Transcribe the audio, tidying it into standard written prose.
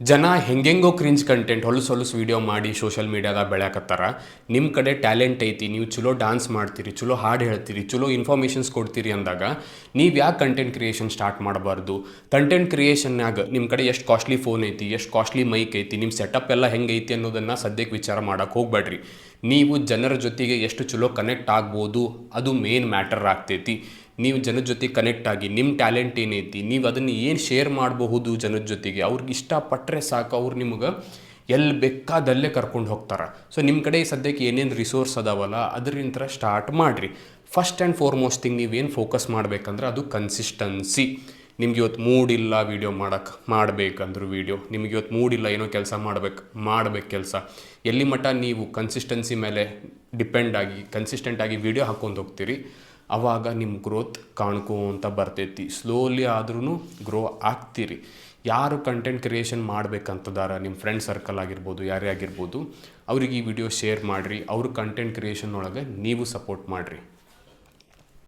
ಜನ ಹೆಂಗೆಂಗೋ cringe content ಹೊಲಸು video ಮಾಡಿ ಸೋಷಿಯಲ್ ಮೀಡಿಯಾದಾಗ ಬೆಳ್ಯಾಕತ್ತಾರ. ನಿಮ್ಮ ಕಡೆ ಟ್ಯಾಲೆಂಟ್ ಐತಿ, ನೀವು ಚಲೋ ಡಾನ್ಸ್ ಮಾಡ್ತೀರಿ, ಚಲೋ ಹಾಡು ಹೇಳ್ತೀರಿ, ಚಲೋ ಇನ್ಫಾರ್ಮೇಷನ್ಸ್ ಕೊಡ್ತೀರಿ ಅಂದಾಗ ನೀವು ಯಾಕೆ ಕಂಟೆಂಟ್ ಕ್ರಿಯೇಷನ್ ಸ್ಟಾರ್ಟ್ ಮಾಡಬಾರ್ದು? ಕಂಟೆಂಟ್ ಕ್ರಿಯೇಷನ್ನಾಗ ನಿಮ್ಮ ಕಡೆ ಎಷ್ಟು ಕಾಸ್ಟ್ಲಿ ಫೋನ್ ಐತಿ, ಎಷ್ಟು ಕಾಸ್ಟ್ಲಿ ಮೈಕ್ ಐತಿ, ನಿಮ್ಮ ಸೆಟಪ್ ಎಲ್ಲ ಹೆಂಗೈತಿ ಅನ್ನೋದನ್ನು ಸದ್ಯಕ್ಕೆ ವಿಚಾರ ಮಾಡೋಕ್ಕೆ ಹೋಗ್ಬೇಡ್ರಿ. ನೀವು ಜನರ ಜೊತೆಗೆ ಎಷ್ಟು ಚಲೋ ಕನೆಕ್ಟ್ ಆಗ್ಬೋದು ಅದು ಮೇನ್ ಮ್ಯಾಟರ್ ಆಗ್ತೈತಿ. ನೀವು ಜನದ ಜೊತೆ ಕನೆಕ್ಟ್ ಆಗಿ ನಿಮ್ಮ ಟ್ಯಾಲೆಂಟ್ ಏನೈತಿ, ನೀವು ಅದನ್ನು ಏನು ಶೇರ್ ಮಾಡಬಹುದು ಜನದ ಜೊತೆಗೆ, ಅವ್ರಿಗೆ ಇಷ್ಟಪಟ್ಟರೆ ಸಾಕು, ಅವ್ರು ನಿಮ್ಗೆ ಎಲ್ಲಿ ಬೇಕಾದಲ್ಲೇ ಕರ್ಕೊಂಡು ಹೋಗ್ತಾರೆ. ಸೊ ನಿಮ್ಮ ಕಡೆ ಸದ್ಯಕ್ಕೆ ಏನೇನು ರಿಸೋರ್ಸ್ ಅದಾವಲ್ಲ ಅದರಿಂದ ಸ್ಟಾರ್ಟ್ ಮಾಡಿರಿ. ಫಸ್ಟ್ ಆ್ಯಂಡ್ ಫಾರ್ಮೋಸ್ಟ್ ಥಿಂಗ್ ನೀವೇನು ಫೋಕಸ್ ಮಾಡಬೇಕಂದ್ರೆ ಅದು ಕನ್ಸಿಸ್ಟೆನ್ಸಿ. ನಿಮ್ಗೆ ಇವತ್ತು ಮೂಡಿಲ್ಲ ವೀಡಿಯೋ ಮಾಡಬೇಕಂದ್ರು ವೀಡಿಯೋ, ನಿಮ್ಗೆ ಇವತ್ತು ಮೂಡಿಲ್ಲ ಏನೋ ಕೆಲಸ ಮಾಡ್ಬೇಕು ಕೆಲಸ, ಎಲ್ಲಿ ಮಟ್ಟ ನೀವು ಕನ್ಸಿಸ್ಟೆನ್ಸಿ ಮೇಲೆ ಡಿಪೆಂಡ್ ಆಗಿ ಕನ್ಸಿಸ್ಟೆಂಟಾಗಿ ವೀಡಿಯೋ ಹಾಕ್ಕೊಂಡು ಹೋಗ್ತೀರಿ ಆವಾಗ ನಿಮ್ಮ ಗ್ರೋತ್ ಕಾಣ್ಕೋಂತ ಬರ್ತೈತಿ. ಸ್ಲೋಲಿ ಆದ್ರೂ ಗ್ರೋ ಆಗ್ತೀರಿ. ಯಾರು ಕಂಟೆಂಟ್ ಕ್ರಿಯೇಷನ್ ಮಾಡ್ಬೇಕಂತದಾರ ನಿಮ್ಮ ಫ್ರೆಂಡ್ ಸರ್ಕಲ್ ಆಗಿರ್ಬೋದು, ಯಾರೇ ಆಗಿರ್ಬೋದು, ಅವ್ರಿಗೆ ಈ ವಿಡಿಯೋ ಶೇರ್ ಮಾಡಿರಿ. ಅವ್ರ ಕಂಟೆಂಟ್ ಕ್ರಿಯೇಷನ್ ಒಳಗೆ ನೀವು ಸಪೋರ್ಟ್ ಮಾಡಿರಿ.